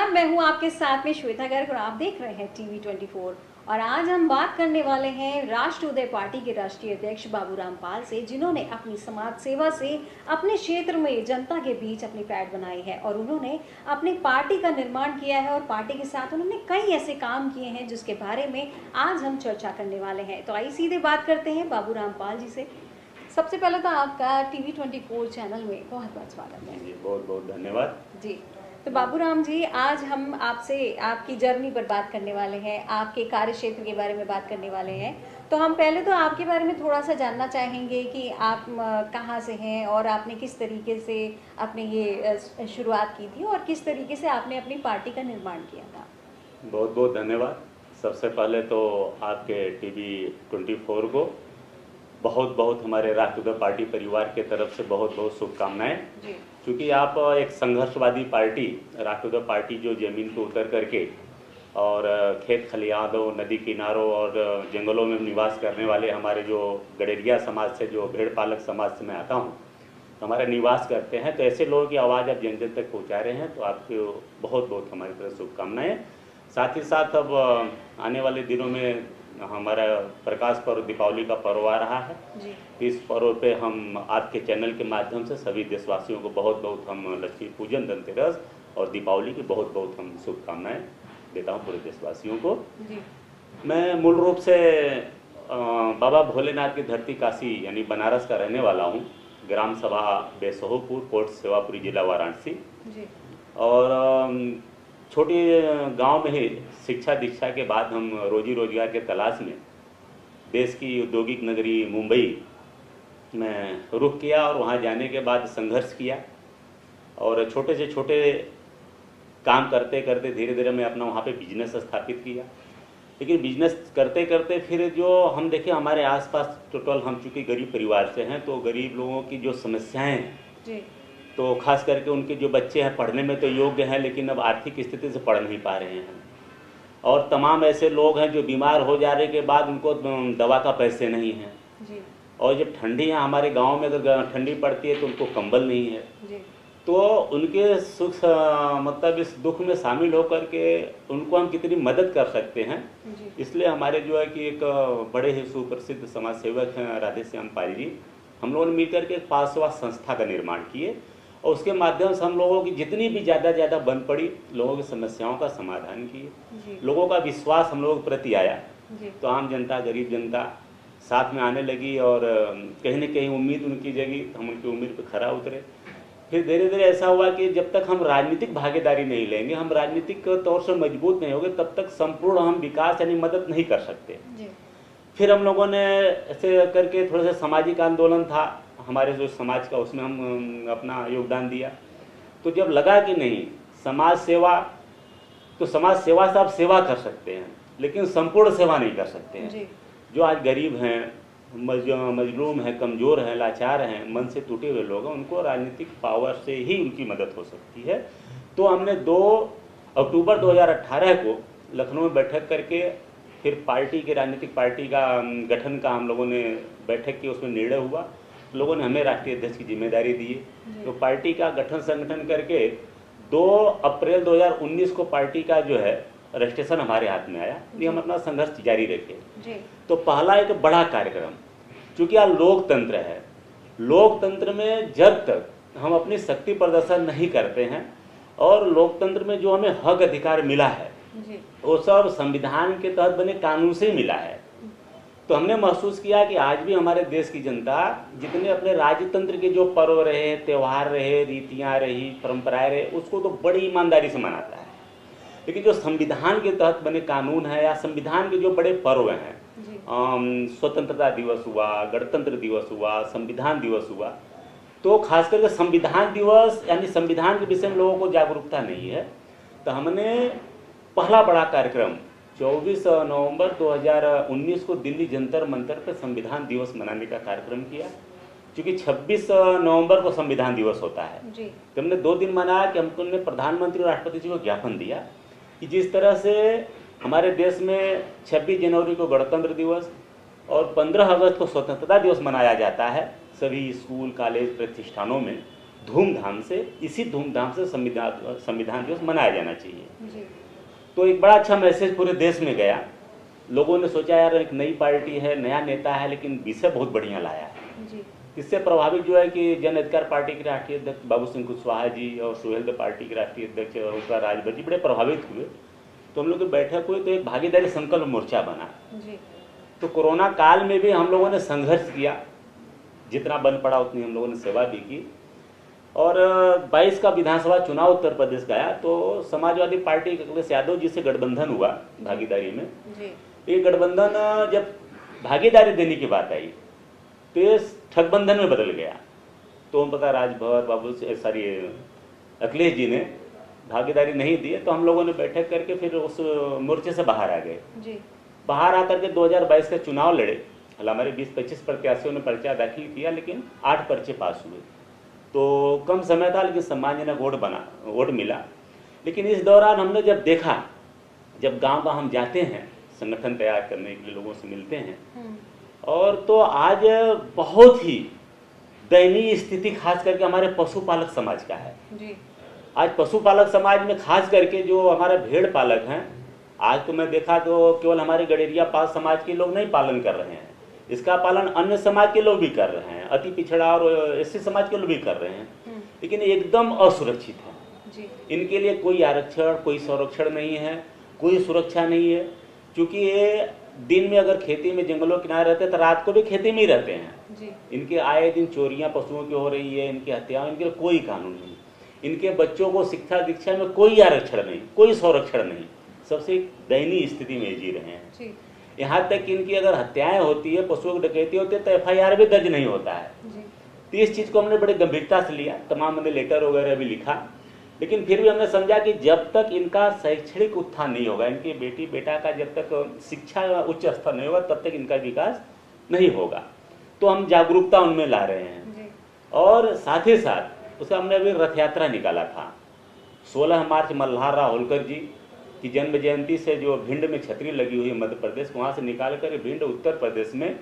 नमस्कार, मैं हूं आपके साथ में श्वेता गर्ग और आप देख रहे हैं टीवी 24। और आज हम बात करने वाले हैं राष्ट्रोदय पार्टी के राष्ट्रीय अध्यक्ष बाबूराम पाल से, जिन्होंने अपनी समाज सेवा से अपने क्षेत्र में जनता के बीच अपनी पैठ बनाई है और उन्होंने अपनी पार्टी का निर्माण किया है और पार्टी के साथ उन्होंने कई ऐसे काम किए हैं जिसके बारे में आज हम चर्चा करने वाले हैं। तो आइए सीधे बात करते हैं बाबूराम पाल जी से। सबसे पहले तो आपका टीवी 24 चैनल में बहुत बहुत स्वागत है। जी बहुत बहुत धन्यवाद जी, तो बाबूराम जी, आज हम आपसे आपकी जर्नी पर बात करने वाले हैं, आपके कार्य क्षेत्र के बारे में बात करने वाले हैं। तो हम पहले तो आपके बारे में थोड़ा सा जानना चाहेंगे कि आप कहाँ से हैं और आपने किस तरीके से अपने ये शुरुआत की थी और किस तरीके से आपने अपनी पार्टी का निर्माण किया था। बहुत बहुत धन्यवाद। सबसे पहले तो आपके टीवी 24 को बहुत बहुत हमारे राष्ट्रवादी पार्टी परिवार के तरफ से बहुत बहुत शुभकामनाएं। क्योंकि आप एक संघर्षवादी पार्टी, राष्ट्रवादी पार्टी जो ज़मीन पर उतर करके और खेत खलिहानों, नदी किनारों और जंगलों में निवास करने वाले हमारे जो गडेरिया समाज से, जो भेड़ पालक समाज से मैं आता हूँ, हमारा निवास करते हैं, तो ऐसे लोगों की आवाज़ आप जन जन तक पहुँचा रहे हैं, तो आपको बहुत बहुत हमारी तरफ शुभकामनाएं। साथ ही साथ अब आने वाले दिनों में हमारा प्रकाश पर्व, दीपावली का पर्व आ रहा है। इस पर्व पे हम आपके चैनल के माध्यम से सभी देशवासियों को बहुत बहुत हम लक्ष्मी पूजन, धनतेरस और दीपावली की बहुत बहुत हम शुभकामनाएं देता हूं पूरे देशवासियों को। मैं मूल रूप से बाबा भोलेनाथ की धरती काशी यानी बनारस का रहने वाला हूं। ग्राम सभा बेसहोपुर, कोट सेवापुरी, जिला वाराणसी। और छोटी गांव में ही शिक्षा दीक्षा के बाद हम रोजी रोजगार के तलाश में देश की औद्योगिक नगरी मुंबई में रुख किया और वहां जाने के बाद संघर्ष किया और छोटे से छोटे काम करते करते धीरे धीरे मैं अपना वहां पे बिजनेस स्थापित किया। लेकिन बिजनेस करते करते फिर जो हम देखे हमारे आसपास टोटल हम चूँकि गरीब परिवार से हैं, तो गरीब लोगों की जो समस्याएँ हैं, तो खास करके उनके जो बच्चे हैं पढ़ने में तो योग्य हैं लेकिन अब आर्थिक स्थिति से पढ़ नहीं पा रहे हैं, और तमाम ऐसे लोग हैं जो बीमार हो जाने के बाद उनको दवा का पैसे नहीं हैं, और जब ठंडी है हमारे गांव में अगर ठंडी पड़ती है तो उनको कंबल नहीं है, तो उनके सुख मतलब इस दुख में शामिल होकर के उनको हम कितनी मदद कर सकते हैं। इसलिए हमारे जो है कि एक बड़े ही सुप्रसिद्ध समाज सेवक हैं राधे श्याम पाल जी, हम लोगों ने मिलकर के एक पाल सेवा संस्था का निर्माण किए और उसके माध्यम से हम लोगों की जितनी भी ज़्यादा बन पड़ी लोगों की समस्याओं का समाधान किए। लोगों का विश्वास हम लोगों के प्रति आया, तो आम जनता, गरीब जनता साथ में आने लगी और कहीं न कहीं उम्मीद उनकी जगी, हम उनकी उम्मीद पर खरा उतरे। फिर धीरे धीरे ऐसा हुआ कि जब तक हम राजनीतिक भागीदारी नहीं लेंगे, हम राजनीतिक तौर से मजबूत नहीं होंगे, तब तक संपूर्ण हम विकास यानी मदद नहीं कर सकते। फिर हम लोगों ने ऐसे करके थोड़ा सा सामाजिक आंदोलन था हमारे जो समाज का, उसमें हम अपना योगदान दिया। तो जब लगा कि नहीं समाज सेवा, तो समाज सेवा से आप सेवा कर सकते हैं लेकिन संपूर्ण सेवा नहीं कर सकते हैं। जो आज गरीब हैं, मजलूम हैं, कमज़ोर हैं, लाचार हैं, मन से टूटे हुए लोग हैं, उनको राजनीतिक पावर से ही उनकी मदद हो सकती है। तो हमने 2 अक्टूबर 2018 को लखनऊ में बैठक करके फिर पार्टी के, राजनीतिक पार्टी का गठन का हम लोगों ने बैठक की, उसमें निर्णय हुआ। लोगों ने हमें राष्ट्रीय अध्यक्ष की जिम्मेदारी दी है। तो पार्टी का गठन संगठन करके 2 अप्रैल 2019 को पार्टी का जो है रजिस्ट्रेशन हमारे हाथ में आया। ये हम अपना संघर्ष जारी रखे। तो पहला एक बड़ा कार्यक्रम, चूँकि यहाँ लोकतंत्र है, लोकतंत्र में जब तक हम अपनी शक्ति प्रदर्शन नहीं करते हैं और लोकतंत्र में जो हमें हक अधिकार मिला है वो सब संविधान के तहत बने कानून से मिला है। तो हमने महसूस किया कि आज भी हमारे देश की जनता जितने अपने राजतंत्र के जो पर्व रहे, त्यौहार रहे, रीतियाँ रही, परंपराएं रहे, उसको तो बड़ी ईमानदारी से मनाता है। लेकिन जो संविधान के तहत बने कानून है या संविधान के जो बड़े पर्व हैं, स्वतंत्रता दिवस हुआ, गणतंत्र दिवस हुआ, संविधान दिवस हुआ, तो खास करके संविधान दिवस यानी संविधान के विषय में लोगों को जागरूकता नहीं है। तो हमने पहला बड़ा कार्यक्रम 24 नवंबर 2019 को दिल्ली जंतर मंतर पर संविधान दिवस मनाने का कार्यक्रम किया। क्योंकि 26 नवंबर को संविधान दिवस होता है, तो हमने 2 दिन मनाया कि हमने प्रधानमंत्री और राष्ट्रपति जी को ज्ञापन दिया कि जिस तरह से हमारे देश में 26 जनवरी को गणतंत्र दिवस और 15 अगस्त को स्वतंत्रता दिवस मनाया जाता है सभी स्कूल, कॉलेज, प्रतिष्ठानों में, धूमधाम से, इसी धूमधाम से संविधान दिवस मनाया जाना चाहिए। जी। तो एक बड़ा अच्छा मैसेज पूरे देश में गया। लोगों ने सोचा यार एक नई पार्टी है, नया नेता है, लेकिन विषय बहुत बढ़िया लाया है। जी। इससे प्रभावित जो है कि जन अधिकार पार्टी के राष्ट्रीय अध्यक्ष बाबू सिंह कुशवाहा जी और सुहेलदेव पार्टी के राष्ट्रीय अध्यक्ष ओंकार राजभर जी बड़े प्रभावित हुए। तो हम लोग की बैठक हुई तो एक भागीदारी संकल्प मोर्चा बना। जी। तो कोरोना काल में भी हम लोगों ने संघर्ष किया, जितना बन पड़ा उतनी हम लोगों ने सेवा भी की। और 22 का विधानसभा चुनाव उत्तर प्रदेश गया तो समाजवादी पार्टी अखिलेश यादव जी से गठबंधन हुआ भागीदारी में। ये गठबंधन जब भागीदारी देने की बात आई तो ये ठगबंधन में बदल गया। तो ओम प्रकाश राजभर बाबू सॉरी अखिलेश जी ने भागीदारी नहीं दी, तो हम लोगों ने बैठक करके फिर उस मोर्चे से बाहर आ गए। बाहर आकर के 2022 का चुनाव लड़े। हमारे 20-25 प्रत्याशियों ने पर्चा दाखिल किया, लेकिन 8 पर्चे पास हुए। तो कम समय था, लेकिन सम्मानजनक वोट मिला। लेकिन इस दौरान हमने जब देखा, जब गांव हम जाते हैं संगठन तैयार करने के लिए, लोगों से मिलते हैं, और तो आज बहुत ही दयनीय स्थिति खास करके हमारे पशुपालक समाज का है। आज पशुपालक समाज में खास करके जो हमारे भेड़ पालक हैं, आज तो मैं देखा तो केवल हमारे गडेरिया पाल समाज के लोग नहीं पालन कर रहे हैं, इसका पालन अन्य समाज के लोग भी कर रहे हैं, अति पिछड़ा और एससी समाज के लोग भी कर रहे हैं, लेकिन एकदम असुरक्षित है। इनके लिए कोई आरक्षण, कोई संरक्षण नहीं है, कोई सुरक्षा नहीं है। क्योंकि ये दिन में अगर खेती में जंगलों किनारे रहते हैं तो रात को भी खेती में ही रहते हैं। इनके आए दिन चोरियां पशुओं की हो रही है, इनकी हत्याएं, इनके कोई कानून नहीं, इनके बच्चों को शिक्षा दीक्षा में कोई आरक्षण नहीं, कोई संरक्षण नहीं, सबसे दयनीय स्थिति में जी रहे हैं। यहाँ तक कि इनकी अगर हत्याएं होती है, पशुओं की डकैती होती है, तो FIR भी दर्ज नहीं होता है। तो इस चीज़ को हमने बड़ी गंभीरता से लिया, तमाम हमने लेटर वगैरह भी लिखा, लेकिन फिर भी हमने समझा कि जब तक इनका शैक्षणिक उत्थान नहीं होगा, इनके बेटी बेटा का जब तक शिक्षा उच्च स्तर नहीं होगा, तब तक इनका विकास नहीं होगा। तो हम जागरूकता उनमें ला रहे हैं। और साथ ही साथ उसका हमने अभी रथ यात्रा निकाला था। 16 मार्च मल्हार राव होलकर जी की जन्म जयंती से जो भिंड में छतरी लगी हुई है मध्य प्रदेश, वहाँ से निकाल कर भिंड उत्तर प्रदेश में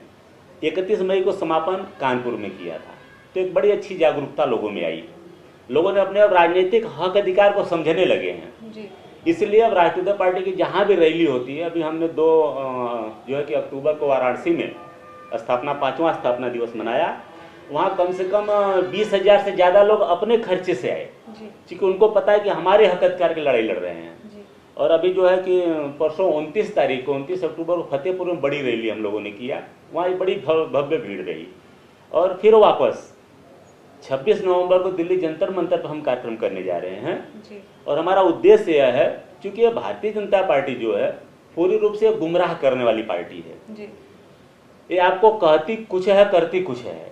31 मई को समापन कानपुर में किया था। तो एक बड़ी अच्छी जागरूकता लोगों में आई। लोगों ने अपने अब राजनीतिक हक अधिकार को समझने लगे हैं। इसलिए अब राष्ट्रीय पार्टी की जहाँ भी रैली होती है, अभी हमने 2 जो है कि अक्टूबर को वाराणसी में स्थापना 5वां स्थापना दिवस मनाया। वहाँ कम से कम 20,000 से ज़्यादा लोग अपने खर्चे से आए, क्योंकि उनको पता है कि हमारे हक अधिकार की लड़ाई लड़ रहे हैं। और अभी जो है कि परसों 29 तारीख को 29 अक्टूबर को फतेहपुर में बड़ी रैली हम लोगों ने किया, वहाँ एक बड़ी भव्य भीड़ रही। और फिर वापस 26 नवंबर को दिल्ली जंतर मंतर पर हम कार्यक्रम करने जा रहे हैं। और हमारा उद्देश्य यह है, क्योंकि भारतीय जनता पार्टी जो है पूरी रूप से गुमराह करने वाली पार्टी है। ये आपको कहती कुछ है, करती कुछ है।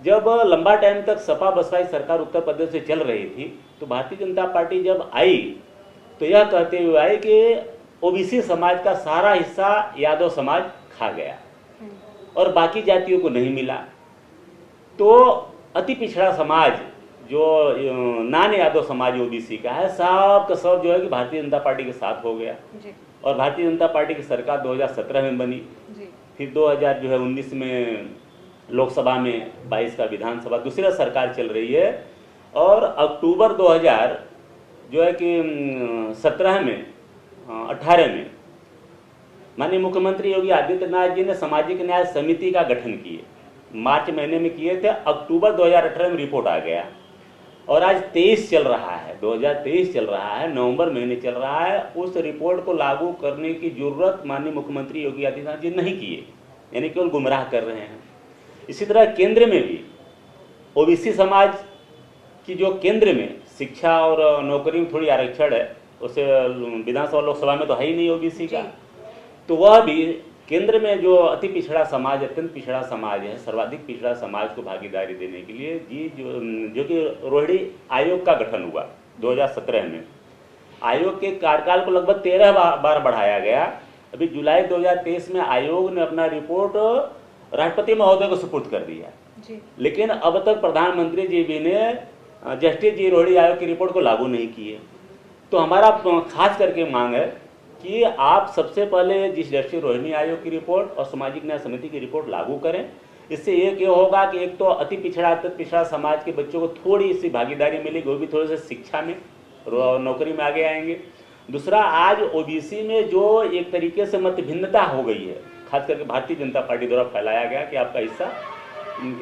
जब लंबा टाइम तक सपा बसपा सरकार उत्तर प्रदेश से चल रही थी, तो भारतीय जनता पार्टी जब आई तो यह कहते हुए आई कि OBC समाज का सारा हिस्सा यादव समाज खा गया और बाकी जातियों को नहीं मिला। तो अति पिछड़ा समाज जो नान यादव समाज OBC का है, सब का सब जो है कि भारतीय जनता पार्टी के साथ हो गया। और भारतीय जनता पार्टी की सरकार 2017 में बनी, फिर 2019 में लोकसभा में, 22 का विधानसभा, दूसरा सरकार चल रही है। और अक्टूबर 2000 जो है कि 18 में माननीय मुख्यमंत्री योगी आदित्यनाथ जी ने सामाजिक न्याय समिति का गठन किए, मार्च महीने में किए थे। अक्टूबर 2018 में रिपोर्ट आ गया और आज 23 चल रहा है, 2023 चल रहा है, नवंबर महीने चल रहा है। उस रिपोर्ट को लागू करने की जरूरत माननीय मुख्यमंत्री योगी आदित्यनाथ जी नहीं किए, यानी केवल गुमराह कर रहे हैं। इसी तरह केंद्र में भी OBC समाज की जो केंद्र में शिक्षा और नौकरी में थोड़ी आरक्षण है, उसे विधानसभा लोकसभा में तो है ही नहीं OBC का, तो वह भी केंद्र में जो अति पिछड़ा समाज, अत्यंत पिछड़ा समाज है, सर्वाधिक पिछड़ा समाज को भागीदारी देने के लिए जी जो कि रोहिणी आयोग का गठन हुआ 2017 में। आयोग के कार्यकाल को लगभग 13 बार बढ़ाया गया। अभी जुलाई 2023 में आयोग ने अपना रिपोर्ट राष्ट्रपति महोदय को सुपुर्द कर दिया, लेकिन अब तक प्रधानमंत्री जी भी ने जस्टिस जी रोहिणी आयोग की रिपोर्ट को लागू नहीं किए। तो हमारा खास करके मांग है कि आप सबसे पहले जिस जस्टिस रोहिणी आयोग की रिपोर्ट और सामाजिक न्याय समिति की रिपोर्ट लागू करें, इससे एक ये होगा कि एक तो अति पिछड़ा समाज के बच्चों को थोड़ी सी भागीदारी मिलेगी, वो भी थोड़े से शिक्षा में और नौकरी में आगे आएंगे। दूसरा, आज ओबीसी में जो एक तरीके से मत भिन्नता हो गई है, खास करके भारतीय जनता पार्टी द्वारा फैलाया गया कि आपका हिस्सा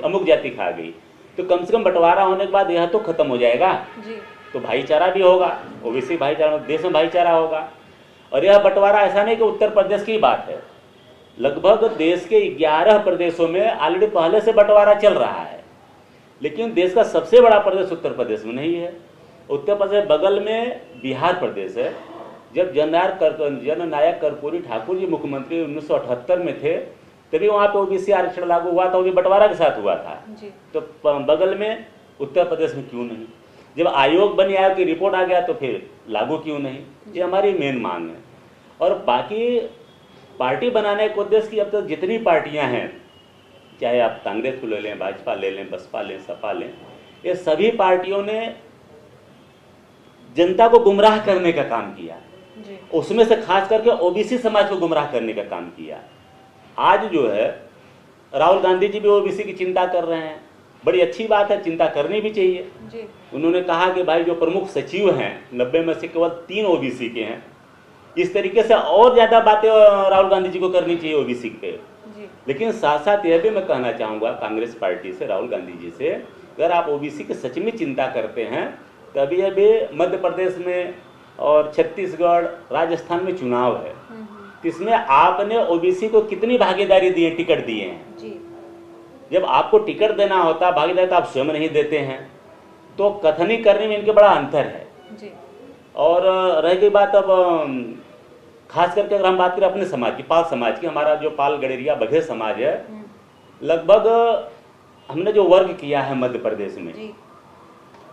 अमुक जाति खा गई, तो कम से कम बंटवारा होने के बाद यह तो खत्म हो जाएगा जी। तो भाईचारा भी होगा, ओबीसी भाईचारा, देश में भाईचारा होगा। और यह बंटवारा ऐसा नहीं कि उत्तर प्रदेश की बात है, लगभग देश के 11 प्रदेशों में ऑलरेडी पहले से बंटवारा चल रहा है, लेकिन देश का सबसे बड़ा प्रदेश उत्तर प्रदेश में नहीं है। उत्तर प्रदेश बगल में बिहार प्रदेश है। जब जननायक कर्पूरी ठाकुर जी मुख्यमंत्री 1978 में थे, तभी वहाँ पे ओबीसी आरक्षण लागू हुआ था, वो भी बंटवारा के साथ हुआ था जी। तो बगल में उत्तर प्रदेश में क्यों नहीं? जब आयोग बन आयोग की रिपोर्ट आ गया तो फिर लागू क्यों नहीं? ये हमारी मेन मांग है। और बाकी पार्टी बनाने के उद्देश्य की अब तक जितनी पार्टियां हैं, चाहे आप कांग्रेस को ले लें, भाजपा ले लें, बसपा लें, सपा लें, ये सभी पार्टियों ने जनता को गुमराह करने का काम किया जी। उसमें से खास करके ओबीसी समाज को गुमराह करने का काम किया। आज जो है राहुल गांधी जी भी ओबीसी की चिंता कर रहे हैं, बड़ी अच्छी बात है, चिंता करनी भी चाहिए जी। उन्होंने कहा कि भाई जो प्रमुख सचिव हैं 90 में से केवल 3 ओबीसी के हैं। इस तरीके से और ज्यादा बातें राहुल गांधी जी को करनी चाहिए ओबीसी पे जी। लेकिन साथ साथ यह भी मैं कहना चाहूँगा कांग्रेस पार्टी से, राहुल गांधी जी से, अगर आप ओबीसी की सच में चिंता करते हैं तो अभी मध्य प्रदेश में और छत्तीसगढ़, राजस्थान में चुनाव है, इसमें आपने ओबीसी को कितनी भागीदारी दी है, टिकट दिए हैं जी। जब आपको टिकट देना होता भागीदारी तो आप स्वयं नहीं देते हैं, तो कथनी करने में इनके बड़ा अंतर है जी। और रह गई बात अब खास करके अगर हम बात करें अपने समाज की, पाल समाज की, हमारा जो पाल गडेरिया बघेल समाज है, लगभग हमने जो वर्ग किया है मध्य प्रदेश में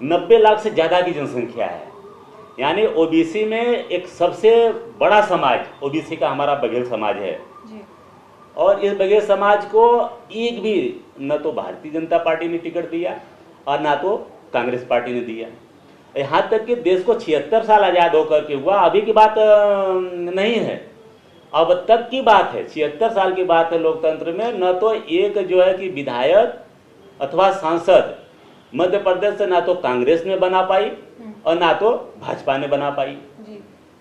90 लाख से ज़्यादा की जनसंख्या है। यानी ओबीसी में एक सबसे बड़ा समाज ओबीसी का हमारा बघेल समाज है जी। और इस बघेल समाज को एक भी न तो भारतीय जनता पार्टी ने टिकट दिया और ना तो कांग्रेस पार्टी ने दिया। यहाँ तक कि देश को 76 साल आज़ाद होकर के हुआ, अभी की बात नहीं है, अब तक की बात है, 76 साल की बात है लोकतंत्र में। न तो एक जो है कि विधायक अथवा सांसद मध्य प्रदेश से ना तो कांग्रेस ने बना पाई और ना तो भाजपा ने बना पाई।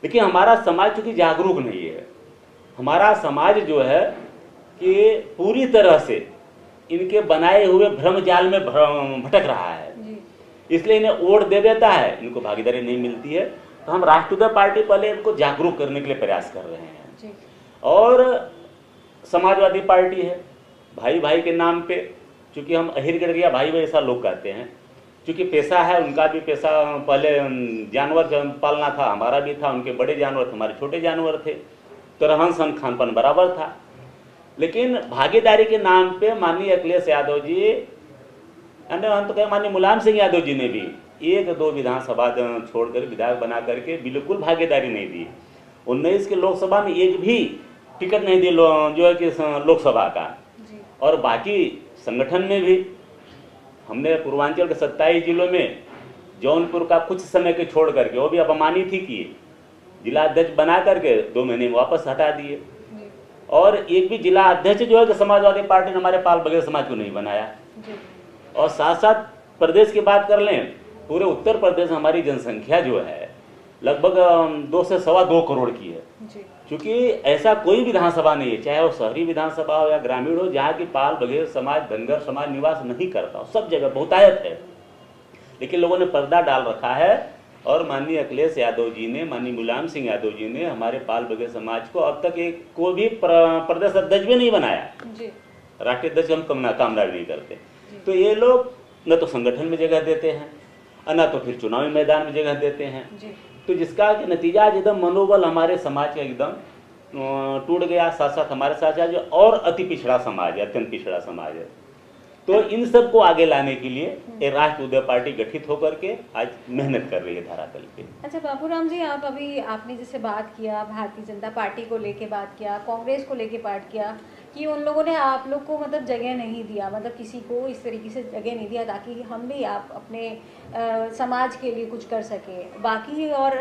लेकिन हमारा समाज चूंकि जागरूक नहीं है, हमारा समाज जो है कि पूरी तरह से इनके बनाए हुए भ्रम जाल में भटक रहा है, इसलिए इन्हें वोट दे देता है, इनको भागीदारी नहीं मिलती है। तो हम राष्ट्रीय पार्टी पहले इनको जागरूक करने के लिए प्रयास कर रहे हैं और समाजवादी पार्टी है भाई भाई के नाम पे, चूंकि हम अहिर गडरिया भाई भाई ऐसा लोग कहते हैं, चूंकि पैसा है, उनका भी पैसा, पहले जानवर पालना था, हमारा भी था, उनके बड़े जानवर थे, हमारे छोटे जानवर थे, तो रहन सहन खान पान बराबर था। लेकिन भागीदारी के नाम पे माननीय अखिलेश यादव जी, हम तो कहें माननीय मुलायम सिंह यादव जी ने भी 1-2 विधानसभा छोड़कर विधायक बना करके बिल्कुल भागीदारी नहीं दी। 19 के लोकसभा में एक भी टिकट नहीं दी जो है कि लोकसभा का, और बाकी संगठन में भी हमने पूर्वांचल के 27 जिलों में जौनपुर का कुछ समय के छोड़ करके, वो भी अपमानित ही किए, जिला अध्यक्ष बना करके 2 महीने में वापस हटा दिए। और एक भी जिला अध्यक्ष जो है कि समाजवादी पार्टी ने हमारे पाल बघेल समाज को नहीं बनाया। और साथ साथ प्रदेश की बात कर लें, पूरे उत्तर प्रदेश में हमारी जनसंख्या जो है लगभग 2 से 2.25 करोड़ की है, क्योंकि ऐसा कोई विधानसभा नहीं है, चाहे वो शहरी विधानसभा हो या ग्रामीण हो, जहाँ की पाल बघेल समाज, धनगर समाज निवास नहीं करता, सब जगह बहुतायत है। लेकिन लोगों ने पर्दा डाल रखा है और माननीय अखिलेश यादव जी ने, माननीय मुलायम सिंह यादव जी ने हमारे पाल बघेल समाज को अब तक एक को भी प्रदेश अध्यक्ष भी नहीं बनाया, राष्ट्रीय अध्यक्ष हम कामयाब नहीं करते। तो ये लोग न तो संगठन में जगह देते हैं और न तो फिर चुनावी मैदान में जगह देते हैं, तो जिसका नतीजा एकदम मनोबल हमारे समाज का एकदम टूट गया। साथ साथ हमारे साथ जो और अति पिछड़ा समाज है, अत्यंत पिछड़ा समाज है, तो इन सब को आगे लाने के लिए एक राष्ट्रीय पार्टी गठित होकर के आज मेहनत कर रही है धरातल पे। अच्छा बाबूराम जी, आप अभी आपने जैसे बात किया, भारतीय जनता पार्टी को लेके बात किया, कांग्रेस को लेके बात किया कि उन लोगों ने आप लोग को मतलब जगह नहीं दिया, मतलब किसी को इस तरीके से जगह नहीं दिया ताकि हम भी आप अपने समाज के लिए कुछ कर सके बाकी। और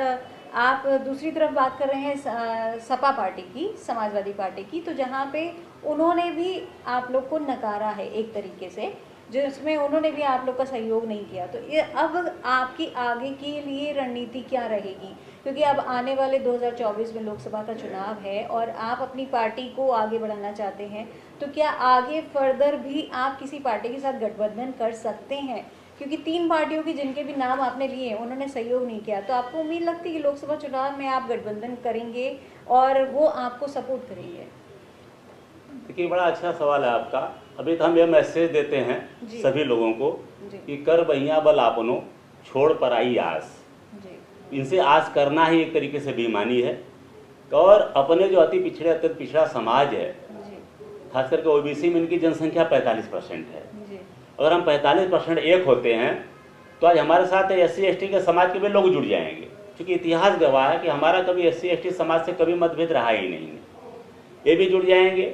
आप दूसरी तरफ बात कर रहे हैं सपा पार्टी की, समाजवादी पार्टी की, तो जहाँ पे उन्होंने भी आप लोग को नकारा है एक तरीके से, जिसमें उन्होंने भी आप लोग का सहयोग नहीं किया। तो ये अब आपकी आगे के लिए रणनीति क्या रहेगी, क्योंकि अब आने वाले 2024 में लोकसभा का चुनाव है और आप अपनी पार्टी को आगे बढ़ाना चाहते हैं, तो क्या आगे फर्दर भी आप किसी पार्टी के साथ गठबंधन कर सकते हैं? क्योंकि 3 पार्टियों की जिनके भी नाम आपने लिए उन्होंने सहयोग नहीं किया, तो आपको उम्मीद लगती है कि लोकसभा चुनाव में आप गठबंधन करेंगे और वो आपको सपोर्ट करेंगे? देखिए, बड़ा अच्छा सवाल है आपका। अभी तो हम ये मैसेज देते हैं सभी लोगों को कि कर बहिया बल आपनो, छोड़ पर आई आस। इनसे आस करना ही एक तरीके से बेईमानी है। और अपने जो अति पिछड़े अत्यंत पिछड़ा समाज है, खास करके ओबीसी में इनकी जनसंख्या 45% है। अगर हम 45% एक होते हैं तो आज हमारे साथ SC ST के समाज के भी लोग जुड़ जाएंगे, क्योंकि इतिहास गवाह है कि हमारा कभी SC ST समाज से कभी मतभेद रहा ही नहीं है। ये भी जुड़ जाएंगे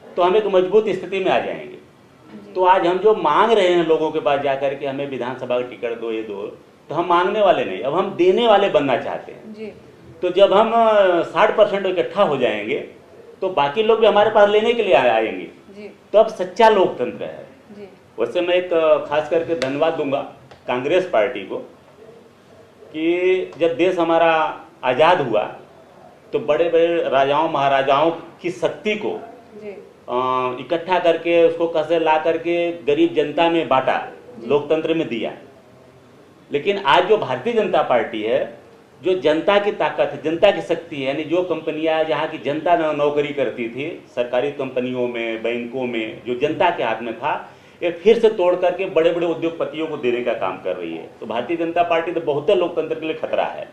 तो हम एक मजबूत स्थिति में आ जाएंगे। तो आज हम जो मांग रहे हैं लोगों के पास जाकर के हमें विधानसभा का टिकट दो, ये दो, तो हम मांगने वाले नहीं, अब हम देने वाले बनना चाहते हैं। तो जब हम 60% इकट्ठा हो जाएंगे तो बाकी लोग भी हमारे पास लेने के लिए आएंगे। तो अब सच्चा लोकतंत्र है। वैसे मैं एक खास करके धन्यवाद दूंगा कांग्रेस पार्टी को कि जब देश हमारा आज़ाद हुआ तो बड़े बड़े राजाओं महाराजाओं की शक्ति को इकट्ठा करके उसको कैसे ला करके गरीब जनता में बांटा, लोकतंत्र में दिया। लेकिन आज जो भारतीय जनता पार्टी है, जो जनता की ताकत है, जनता की शक्ति है, यानी जो कंपनियां जहां की जनता नौकरी करती थी सरकारी कंपनियों में, बैंकों में, जो जनता के हाथ में था, ये फिर से तोड़ करके बड़े बड़े उद्योगपतियों को देने का काम कर रही है। तो भारतीय जनता पार्टी तो बहुत लोकतंत्र के लिए खतरा है।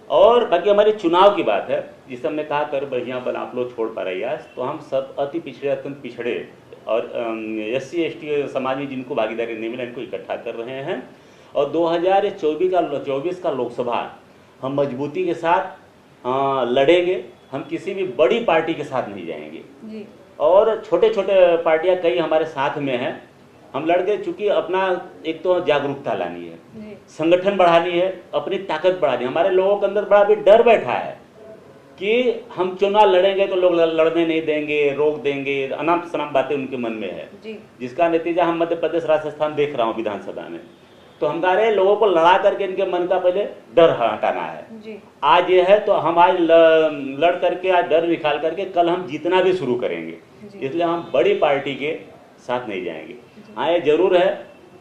और बाकी हमारी चुनाव की बात है, जिसे हमने कहा कर बढ़िया बल आप लोग छोड़ पा रही है, तो हम सब अति पिछड़े अत्यंत पिछड़े और SC ST समाज में जिनको भागीदारी नहीं मिला, इनको इकट्ठा कर रहे हैं। और 2024 का लोकसभा हम मजबूती के साथ लड़ेंगे। हम किसी भी बड़ी पार्टी के साथ नहीं जाएंगे और छोटे छोटे पार्टियां कई हमारे साथ में हैं, हम लड़ गए। चूंकि अपना एक तो जागरूकता लानी है, संगठन बढ़ानी है, अपनी ताकत बढ़ानी है। हमारे लोगों के अंदर बड़ा भी डर बैठा है कि हम चुनाव लड़ेंगे तो लोग लड़ने नहीं देंगे, रोक देंगे, अनाप शनाप बातें उनके मन में है, जिसका नतीजा हम मध्य प्रदेश राजस्थान देख रहा हूँ विधानसभा में। तो हम कह रहे हैं लोगों को लड़ा करके इनके मन का पहले डर हटाना है। आज ये है तो हम आज लड़ करके, आज डर निकाल करके कल हम जीतना भी शुरू करेंगे। इसलिए हम बड़ी पार्टी के साथ नहीं जाएंगे। हाँ, ये जरूर है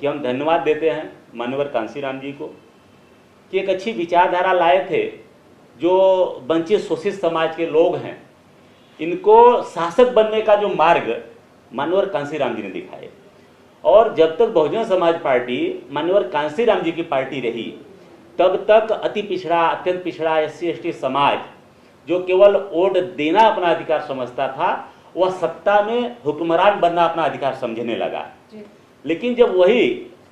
कि हम धन्यवाद देते हैं माननीय कांशीराम जी को कि एक अच्छी विचारधारा लाए थे। जो वंचित शोषित समाज के लोग हैं, इनको शासक बनने का जो मार्ग माननीय कांशीराम जी ने दिखाए। और जब तक बहुजन समाज पार्टी माननीय कांशीराम जी की पार्टी रही, तब तक अति पिछड़ा अत्यंत पिछड़ा SC ST समाज जो केवल वोट देना अपना अधिकार समझता था, वह सत्ता में हुक्मरान बनना अपना अधिकार समझने लगा। लेकिन जब वही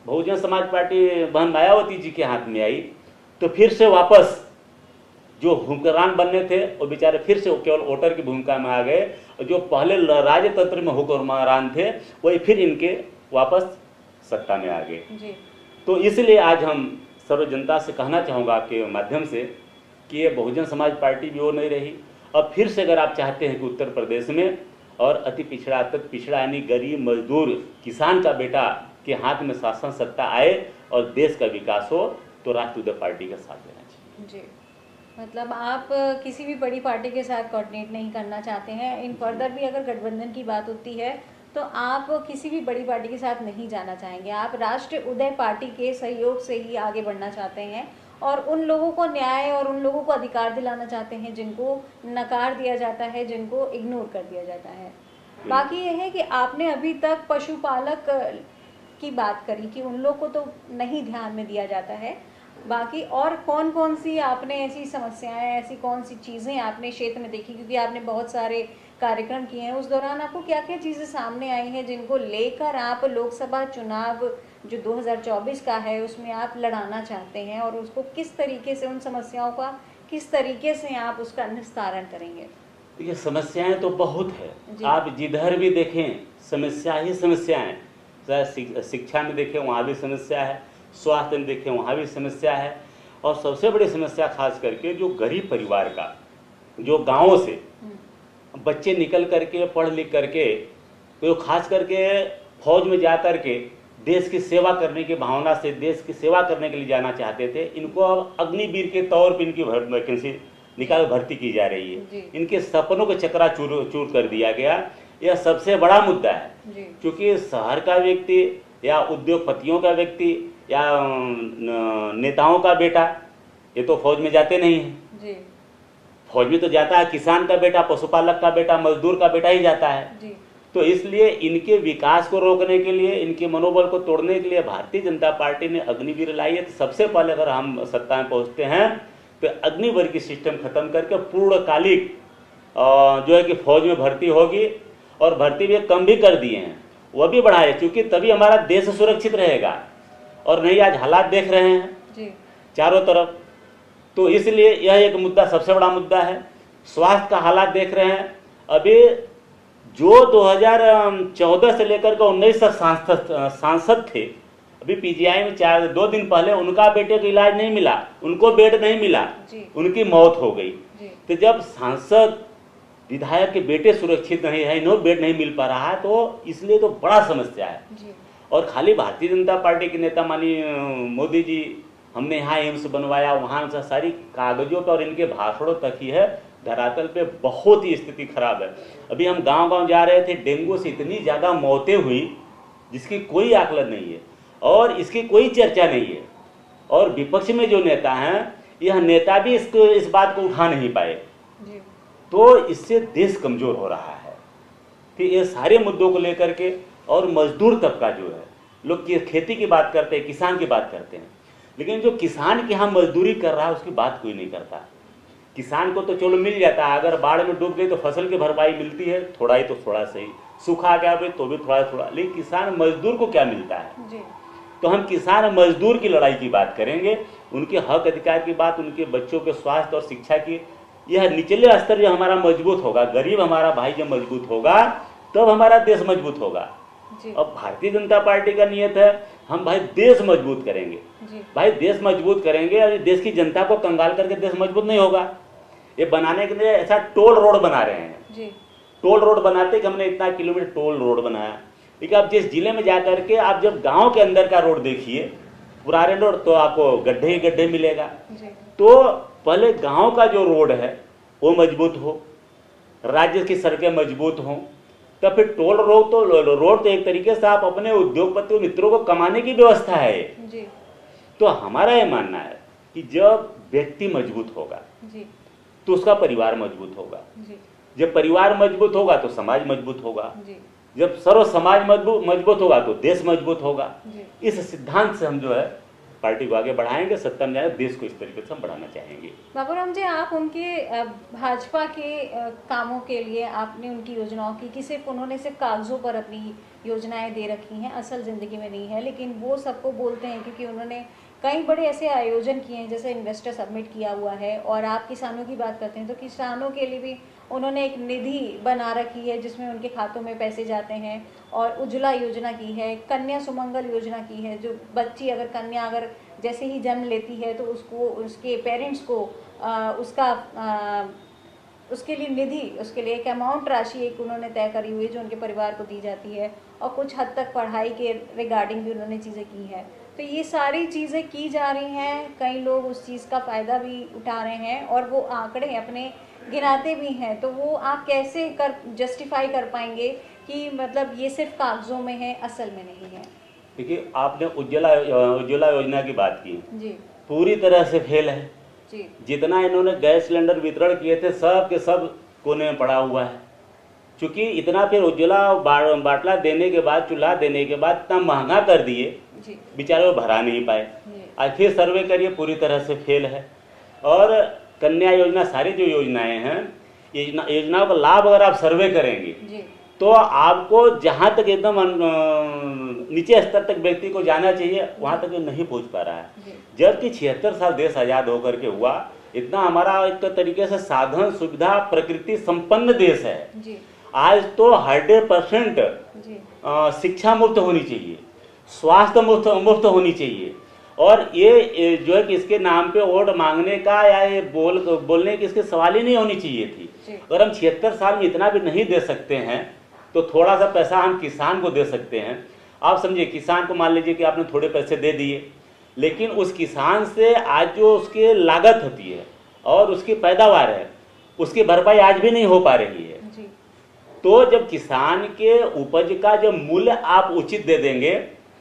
बहुजन समाज पार्टी बहन मायावती जी के हाथ में आई, तो फिर से वापस जो हुक्मरान बनने थे वो बेचारे फिर से केवल वोटर की भूमिका में आ गए। और जो पहले राजतंत्र में हुक्मरान थे वही फिर इनके वापस सत्ता में आ गए। तो इसलिए आज हम सर्व जनता से कहना चाहूँगा के माध्यम से कि ये बहुजन समाज पार्टी भी वो नहीं रही। अब फिर से अगर आप चाहते हैं कि उत्तर प्रदेश में और अति पिछड़ा अत्यंत पिछड़ा यानी गरीब मजदूर किसान का बेटा के हाथ में शासन सत्ता आए और देश का विकास हो, तो राष्ट्रीय पार्टी का साथ देना चाहिए। जी, मतलब आप किसी भी बड़ी पार्टी के साथ कोऑर्डिनेट नहीं करना चाहते हैं। इन फर्दर भी अगर गठबंधन की बात होती है तो आप किसी भी बड़ी पार्टी के साथ नहीं जाना चाहेंगे। आप राष्ट्रीय उदय पार्टी के सहयोग से ही आगे बढ़ना चाहते हैं और उन लोगों को न्याय और उन लोगों को अधिकार दिलाना चाहते हैं जिनको नकार दिया जाता है, जिनको इग्नोर कर दिया जाता है। बाकी ये है कि आपने अभी तक पशुपालक की बात करी कि उन लोगों को तो नहीं ध्यान में दिया जाता है। बाकी और कौन कौन सी आपने ऐसी समस्याएं, ऐसी कौन सी चीज़ें आपने क्षेत्र में देखी, क्योंकि आपने बहुत सारे कार्यक्रम किए हैं, उस दौरान आपको क्या क्या चीज़ें सामने आई हैं जिनको लेकर आप लोकसभा चुनाव जो 2024 का है उसमें आप लड़ाना चाहते हैं, और उसको किस तरीके से, उन समस्याओं का किस तरीके से आप उसका निस्तारण करेंगे? ये समस्याएं तो बहुत है, आप जिधर भी देखें समस्या ही समस्या है। चाहे शिक्षा में देखें वहाँ भी समस्या है, स्वास्थ्य में देखें वहाँ भी समस्या है, और सबसे बड़ी समस्या खास करके जो गरीब परिवार का, जो गाँवों से बच्चे निकल करके पढ़ लिख करके तो खास करके फौज में जा करके देश की सेवा करने की भावना से देश की सेवा करने के लिए जाना चाहते थे, इनको अब अग्निवीर के तौर पर इनकी वैकेंसी निकाल भर्ती की जा रही है। इनके सपनों को चकरा चूर कर दिया गया। यह सबसे बड़ा मुद्दा है, क्योंकि शहर का व्यक्ति या उद्योगपतियों का व्यक्ति या नेताओं का बेटा ये तो फौज में जाते नहीं है। फौज में तो जाता है किसान का बेटा, पशुपालक का बेटा, मजदूर का बेटा ही जाता है। तो इसलिए इनके विकास को रोकने के लिए, इनके मनोबल को तोड़ने के लिए भारतीय जनता पार्टी ने अग्निवीर लाई है। तो सबसे पहले अगर हम सत्ता में पहुंचते हैं तो अग्निवीर की सिस्टम खत्म करके पूर्णकालिक जो है कि फौज में भर्ती होगी, और भर्ती भी कम भी कर दिए हैं, वह भी बढ़ाए, क्योंकि तभी हमारा देश सुरक्षित रहेगा। और नहीं आज हालात देख रहे हैं चारों तरफ, तो इसलिए यह एक मुद्दा सबसे बड़ा मुद्दा है। स्वास्थ्य का हालात देख रहे हैं, अभी जो 2014 से लेकर के 19 तक सांसद थे, अभी पीजीआई में 2 दिन पहले उनका बेटे को इलाज नहीं मिला, उनको बेड नहीं मिला, उनकी मौत हो गई। तो जब सांसद विधायक के बेटे सुरक्षित नहीं है, इन्हों बेड नहीं मिल पा रहा है, तो इसलिए तो बड़ा समस्या है। और खाली भारतीय जनता पार्टी के नेता माननीय मोदी जी, हमने यहाँ एम्स बनवाया, वहाँ से सारी कागजों पर और इनके भाषणों तक ही है, धरातल पे बहुत ही स्थिति खराब है। अभी हम गांव-गांव जा रहे थे, डेंगू से इतनी ज़्यादा मौतें हुई जिसकी कोई आकलन नहीं है और इसकी कोई चर्चा नहीं है। और विपक्ष में जो नेता हैं, यह नेता भी इस बात को उठा नहीं पाए, तो इससे देश कमजोर हो रहा है। कि ये सारे मुद्दों को लेकर के, और मजदूर तबका जो है, लोग खेती की बात करते हैं, किसान की बात करते हैं, लेकिन जो किसान के यहाँ मजदूरी कर रहा है उसकी बात कोई नहीं करता। किसान को तो चलो मिल जाता है, अगर बाढ़ में डूब गई तो फसल की भरपाई मिलती है, थोड़ा ही तो थोड़ा सही, सूखा गया भाई तो भी थोड़ा थोड़ा, लेकिन किसान मजदूर को क्या मिलता है जी। तो हम किसान मजदूर की लड़ाई की बात करेंगे, उनके हक अधिकार की बात, उनके बच्चों के स्वास्थ्य और शिक्षा की। यह निचले स्तर जो हमारा मजबूत होगा, गरीब हमारा भाई जब मजबूत होगा तब हमारा देश मजबूत होगा। अब भारतीय जनता पार्टी का नियत है हम भाई देश मजबूत करेंगे, भाई देश मजबूत करेंगे, और देश की जनता को कंगाल करके देश मजबूत नहीं होगा। ये बनाने के लिए ऐसा टोल रोड बना रहे हैं जी। टोल रोड बनाते कि हमने इतना किलोमीटर टोल रोड बनाया, लेकिन आप जिस जिले में जाकर के आप जब गांव के अंदर का रोड देखिए, पुराने रोड, तो आपको गड्ढे ही गड्ढे मिलेगा जी। तो पहले गांव का जो रोड है वो मजबूत हो, राज्य की सड़कें मजबूत हों, तब फिर टोल रोड तो एक तरीके से आप अपने उद्योगपति मित्रों को कमाने की व्यवस्था है जी। तो हमारा ये मानना है कि जब व्यक्ति मजबूत होगा जी, तो उसका परिवार मजबूत होगा जी। जब परिवार मजबूत होगा तो समाज मजबूत होगा जी। जब सर्व समाज मजबूत होगा तो देश मजबूत होगा। इस सिद्धांत से हम जो है पार्टी को आगे बढ़ाएंगे, सत्ता में जाए, देश को इस तरीके से हम बढ़ाना चाहेंगे। बाबूराम जी, आप उनके भाजपा के कामों के लिए आपने उनकी योजनाओं की, कि सिर्फ उन्होंने सिर्फ कागजों पर अपनी योजनाएं दे रखी हैं, असल ज़िंदगी में नहीं है, लेकिन वो सबको बोलते हैं क्योंकि उन्होंने कई बड़े ऐसे आयोजन किए हैं, जैसे इन्वेस्टर सबमिट किया हुआ है। और आप किसानों की बात करते हैं तो किसानों के लिए भी उन्होंने एक निधि बना रखी है जिसमें उनके खातों में पैसे जाते हैं, और उज्ज्वला योजना की है, कन्या सुमंगल योजना की है, जो बच्ची अगर कन्या अगर जैसे ही जन्म लेती है तो उसको, उसके पेरेंट्स को उसके लिए निधि, उसके लिए एक अमाउंट राशि एक उन्होंने तय करी हुई है जो उनके परिवार को दी जाती है, और कुछ हद तक पढ़ाई के रिगार्डिंग भी उन्होंने चीज़ें की है। तो ये सारी चीज़ें की जा रही हैं, कई लोग उस चीज़ का फ़ायदा भी उठा रहे हैं और वो आंकड़े अपने गिनाते भी हैं। तो वो आप कैसे जस्टिफाई कर पाएंगे कि मतलब ये सिर्फ कागजों में है, असल में नहीं है? देखिए, आपने उज्ज्वला योजना की बात की जी, पूरी तरह से फेल है जी। जितना इन्होंने गैस सिलेंडर वितरण किए थे सब के सब कोने में पड़ा हुआ है, क्योंकि इतना फिर उज्ज्वला बाटला देने के बाद, चूल्हा देने के बाद इतना महंगा कर दिए, बेचारे वो भरा नहीं पाए। आज फिर सर्वे करिए, पूरी तरह से फेल है। और कन्या योजना, सारी जो योजनाएं हैं, योजनाओं का लाभ अगर आप सर्वे करेंगे तो आपको जहां तक एकदम नीचे स्तर तक व्यक्ति को जाना चाहिए वहां तक नहीं पहुंच पा रहा है। जबकि 76 साल देश आजाद होकर के हुआ, इतना हमारा एक तरीके से साधन सुविधा प्रकृति संपन्न देश है। आज तो 100% शिक्षा मुफ्त होनी चाहिए, स्वास्थ्य मुफ्त होनी चाहिए, और ये जो है कि इसके नाम पे वोट मांगने का या ये बोलने की इसके सवाल ही नहीं होनी चाहिए थी। अगर हम 76 साल में इतना भी नहीं दे सकते हैं तो थोड़ा सा पैसा हम किसान को दे सकते हैं। आप समझिए, किसान को मान लीजिए कि आपने थोड़े पैसे दे दिए, लेकिन उस किसान से आज जो उसकी लागत होती है और उसकी पैदावार है, उसकी भरपाई आज भी नहीं हो पा रही है। तो जब किसान के उपज का जब मूल्य आप उचित दे देंगे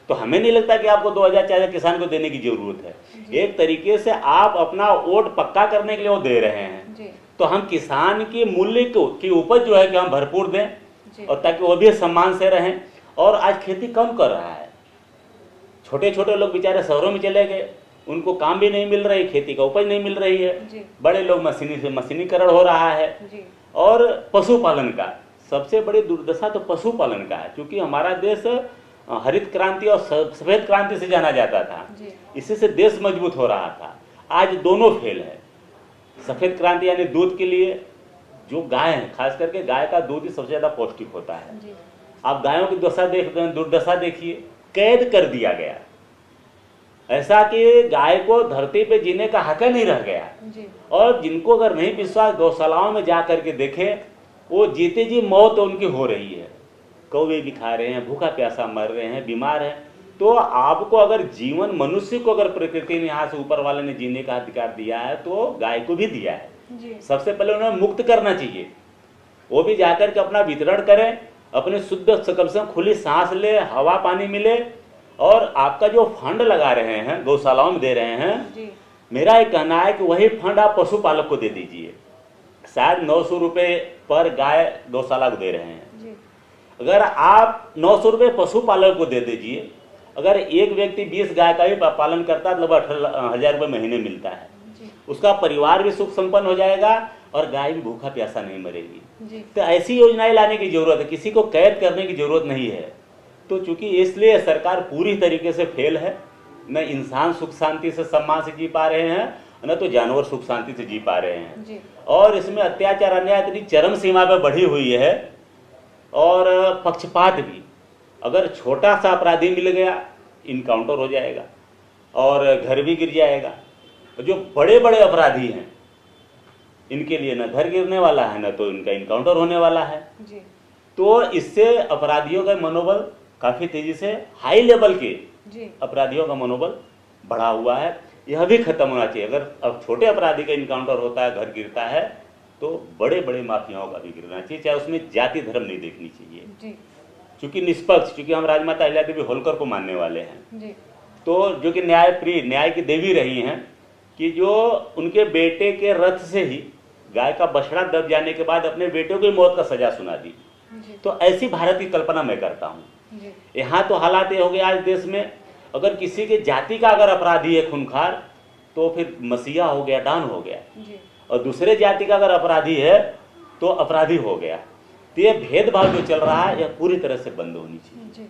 तो हमें नहीं लगता कि आपको 2000-4000 किसान को देने की जरूरत है। एक तरीके से आप अपना वोट पक्का करने के लिए वो दे रहे हैं। तो हम किसान की मूल्य की उपज जो है कि हम भरपूर दें और ताकि वो भी सम्मान से रहें। और आज खेती कम कर रहा है, छोटे छोटे लोग बेचारे शहरों में चले गए, उनको काम भी नहीं मिल रही, खेती का उपज नहीं मिल रही है। बड़े लोग मशीनीकरण हो रहा है। और पशुपालन का सबसे बड़ी दुर्दशा तो पशुपालन का है, क्योंकि हमारा देश हरित क्रांति और सफेद क्रांति से जाना जाता था, इसी से देश मजबूत हो रहा था। आज दोनों फेल है। सफेद क्रांति यानी दूध के लिए जो गाय है, खास करके गाय का दूध ही सबसे ज्यादा पौष्टिक होता है। आप गायों की दुर्दशा देखिए, कैद कर दिया गया, ऐसा कि गाय को धरती पे जीने का हक नहीं रह गया। और जिनको अगर नहीं विश्वास, गौशालाओं में जा करके देखें, वो जीते जी मौत उनकी हो रही है। कौवे भी खा रहे हैं, भूखा प्यासा मर रहे हैं, बीमार हैं। तो आपको अगर जीवन, मनुष्य को अगर प्रकृति ने यहाँ से ऊपर वाले ने जीने का अधिकार दिया है तो गाय को भी दिया है। सबसे पहले उन्हें मुक्त करना चाहिए, वो भी जाकर के अपना वितरण करें, अपने शुद्ध कम से कम खुली सांस ले, हवा पानी मिले। और आपका जो फंड लगा रहे हैं, गौशालाओं में दे रहे हैं, मेरा एक कहना है कि वही फंड आप पशुपालक को दे दीजिए। शायद 900 रुपये पर गाय गौशाला को दे रहे हैं। अगर आप 900 रुपये पशुपालक को दे दीजिए, अगर एक व्यक्ति 20 गाय का भी पालन करता है तो लगभग 18,000 रुपये महीने मिलता है। उसका परिवार भी सुख संपन्न हो जाएगा और गाय भी भूखा प्यासा नहीं मरेगी। तो ऐसी योजनाएं लाने की जरूरत है, किसी को कैद करने की जरूरत नहीं है। तो चूंकि इसलिए सरकार पूरी तरीके से फेल है, न इंसान सुख शांति से सम्मान से जी पा रहे हैं, न तो जानवर सुख शांति से जी पा रहे हैं। और इसमें अत्याचार, अन्याय इतनी चरम सीमा पर बढ़ी हुई है। और पक्षपात भी, अगर छोटा सा अपराधी मिल गया, इनकाउंटर हो जाएगा और घर भी गिर जाएगा। जो बड़े बड़े अपराधी हैं, इनके लिए न घर गिरने वाला है, न तो इनका इनकाउंटर होने वाला है। तो इससे अपराधियों का मनोबल काफी तेजी से, हाई लेवल के अपराधियों का मनोबल बढ़ा हुआ है। यह भी खत्म होना चाहिए। अगर अब छोटे अपराधी का इनकाउंटर होता है, घर गिरता है, तो बड़े बड़े माफियाओं का भी गिरना चाहिए, चाहे उसमें जाति धर्म नहीं देखनी चाहिए। क्योंकि निष्पक्ष, क्योंकि हम राजमाता अहिल्यादेवी होलकर को मानने वाले हैं, तो जो कि न्याय प्रिय, न्याय की देवी रही हैं, कि जो उनके बेटे के रथ से ही गाय का बछड़ा दब जाने के बाद अपने बेटे को मौत का सजा सुना दी। तो ऐसी भारत की कल्पना मैं करता हूँ। यहाँ तो हालात ये हो गए आज देश में, अगर किसी के जाति का अगर अपराधी है खूंखार, तो फिर मसीहा हो गया, डॉन हो गया। और दूसरे जाति का अगर अपराधी है तो अपराधी हो गया। तो ये भेदभाव जो चल रहा है, यह पूरी तरह से बंद होनी चाहिए।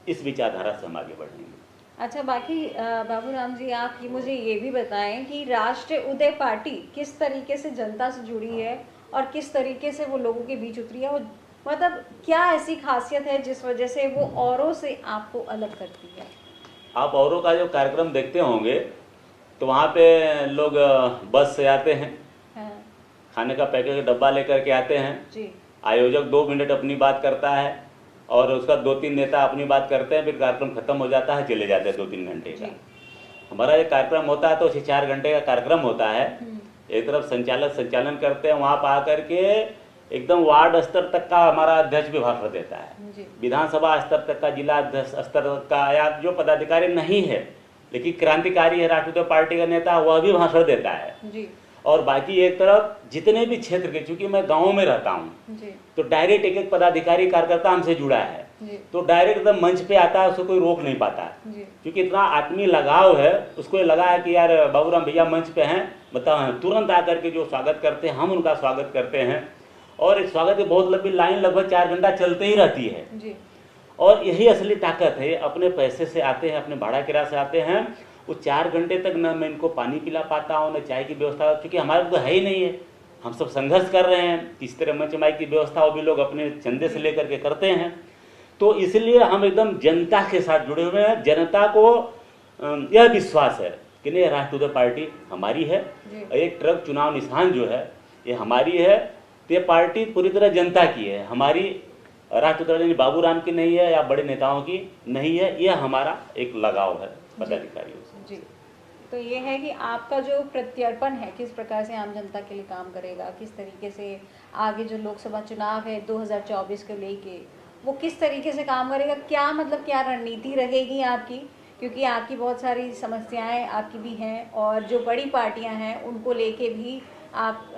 इस विचारधारा से हम आगे बढ़ेंगे। अच्छा, बाकी बाबूराम जी, आप मुझे ये भी बताएं कि राष्ट्रीय उदय पार्टी किस तरीके से जनता से जुड़ी है और किस तरीके से वो लोगों के बीच उतरी है। वो मतलब क्या ऐसी खासियत है जिस वजह से वो औरों से आपको अलग करती है? आप औरों का जो कार्यक्रम देखते होंगे तो वहाँ पे लोग बस से आते हैं, खाने का पैकेट का डब्बा लेकर के आते हैं। आयोजक 2 मिनट अपनी बात करता है और उसका 2-3 नेता अपनी बात करते हैं, फिर कार्यक्रम खत्म हो जाता है, चले जाते हैं 2-3 घंटे का। हमारा ये कार्यक्रम होता है तो 4 घंटे का कार्यक्रम होता है। एक तरफ संचालक संचालन करते हैं, वहाँ पर आकर के एकदम वार्ड स्तर तक का हमारा अध्यक्ष भी भाषण देता है, विधानसभा स्तर तक का, जिला अध्यक्ष स्तर तक का, या जो पदाधिकारी नहीं है लेकिन क्रांतिकारी है, राष्ट्रीय पार्टी का नेता, वह भी भाषण देता है। और बाकी एक तरफ जितने भी क्षेत्र के, चूंकि मैं गाँव में रहता हूँ, तो डायरेक्ट एक पदाधिकारी कार्यकर्ता हमसे जुड़ा है, तो डायरेक्ट एकदम मंच पे आता है, उसको कोई रोक नहीं पाता, क्योंकि इतना आत्मीय लगाव है। उसको ये लगा है कि यार बाबूराम भैया मंच पे हैं, बताओ, तुरंत आकर के जो स्वागत करते हैं, हम उनका स्वागत करते हैं। और इस स्वागत की बहुत लंबी लाइन, लगभग 4 घंटा चलते ही रहती है। और यही असली ताकत है। अपने पैसे से आते हैं, अपने भाड़ा किराए से आते हैं, वो 4 घंटे तक न मैं इनको पानी पिला पाता हूँ, न चाय की व्यवस्था, क्योंकि हमारे तो है ही नहीं है। हम सब संघर्ष कर रहे हैं, किस तरह मंच माइक की व्यवस्था वो भी लोग अपने चंदे से लेकर के करते हैं। तो इसलिए हम एकदम जनता के साथ जुड़े हुए हैं। जनता को यह विश्वास है कि नहीं, राष्ट्रीय पार्टी हमारी है। और एक ट्रक चुनाव निशान जो है ये हमारी है, तो ये पार्टी पूरी तरह जनता की है, हमारी राष्ट्रीय बाबूराम की नहीं है या बड़े नेताओं की नहीं है। यह हमारा एक लगाव है पदाधिकारियों से। जी, तो ये है कि आपका जो प्रत्यर्पण है किस प्रकार से आम जनता के लिए काम करेगा, किस तरीके से आगे जो लोकसभा चुनाव है 2024 को लेके वो किस तरीके से काम करेगा, क्या मतलब क्या रणनीति रहेगी आपकी, क्योंकि आपकी बहुत सारी समस्याएं आपकी भी हैं और जो बड़ी पार्टियां हैं उनको लेके भी आप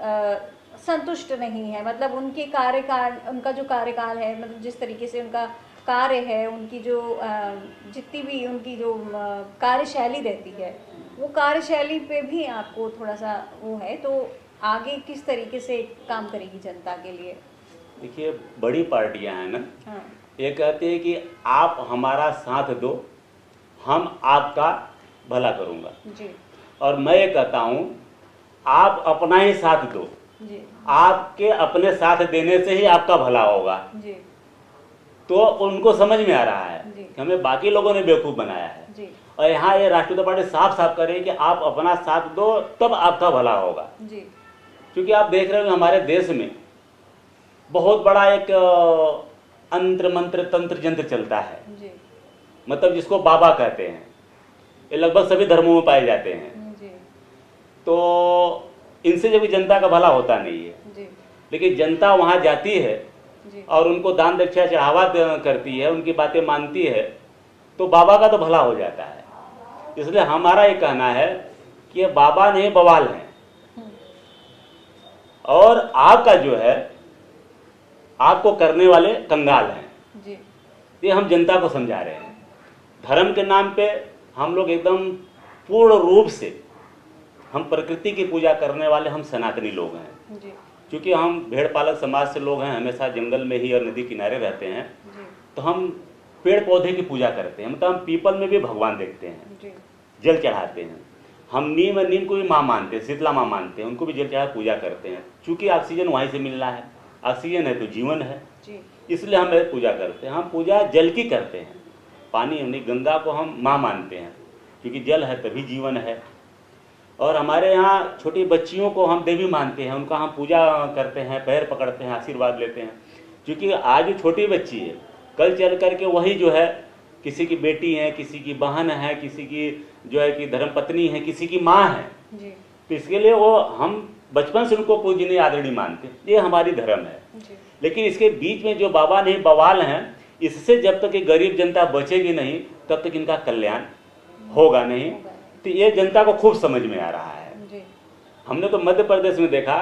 संतुष्ट नहीं है। मतलब उनके कार्यकाल, उनका जो कार्यकाल है, मतलब जिस तरीके से उनका कार्य है, उनकी जो जितनी भी उनकी जो कार्यशैली रहती है वो कार्यशैली पे भी आपको थोड़ा सा वो है, तो आगे किस तरीके से काम करेगी जनता के लिए? देखिए, बड़ी पार्टियां हैं ना, हाँ। ये कहते हैं कि आप हमारा साथ दो, हम आपका भला करूंगा जी। और मैं ये कहता हूं आप अपना ही साथ दो जी। आपके अपने साथ देने से ही आपका भला होगा। जी। तो उनको समझ में आ रहा है जी। कि हमें बाकी लोगों ने बेवकूफ़ बनाया है। जी। और यहाँ ये राष्ट्रीय पार्टी साफ साफ करे कि आप अपना साथ दो तब आपका भला होगा। जी। क्योंकि आप देख रहे हो हमारे देश में बहुत बड़ा एक अंतर मंत्र तंत्र यंत्र चलता है। जी। मतलब जिसको बाबा कहते हैं, ये लगभग सभी धर्मों में पाए जाते हैं। जी। तो इनसे जब जनता का भला होता नहीं है। जी। लेकिन जनता वहाँ जाती है जी। और उनको दान दक्षिणा चढ़ावा करती है, उनकी बातें मानती है, तो बाबा का तो भला हो जाता है। इसलिए हमारा ये कहना है कि ये बाबा नहीं बवाल हैं, और आपका जो है आपको करने वाले कंगाल हैं। जी। ये हम जनता को समझा रहे हैं। धर्म के नाम पे हम लोग एकदम पूर्ण रूप से हम प्रकृति की पूजा करने वाले हम सनातनी लोग हैं। जी। क्योंकि हम भेड़ पालक समाज से लोग हैं, हमेशा जंगल में ही और नदी किनारे रहते हैं। जी। तो हम पेड़ पौधे की पूजा करते हैं, मतलब हम पीपल में भी भगवान देखते हैं। जी। जल चढ़ाते हैं। हम नीम को भी माँ मानते हैं, शीतला माँ मानते हैं, उनको भी जल चढ़ा पूजा करते हैं। चूँकि ऑक्सीजन वहीं से मिल रहा है, ऑक्सीजन है तो जीवन है। जी। इसलिए हम पूजा करते हैं। हम पूजा जल की करते हैं, पानी यानी गंगा को हम माँ मानते हैं, क्योंकि जल है तभी जीवन है। और हमारे यहाँ छोटी बच्चियों को हम देवी मानते हैं, उनका हम पूजा करते हैं, पैर पकड़ते हैं, आशीर्वाद लेते हैं। क्योंकि आज जो छोटी बच्ची है, कल चल करके वही जो है किसी की बेटी है, किसी की बहन है, किसी की जो है कि धर्मपत्नी है, किसी की माँ है। जी। तो इसके लिए वो हम बचपन से उनको पूजनीय आदरणीय मानते हैं, ये हमारी धर्म है। जी। लेकिन इसके बीच में जो बाबा नहीं बवाल हैं, इससे जब तक ये गरीब जनता बचेगी नहीं तब तक इनका कल्याण होगा नहीं। तो ये जनता को खूब समझ में आ रहा है। जी। हमने तो मध्य प्रदेश में देखा,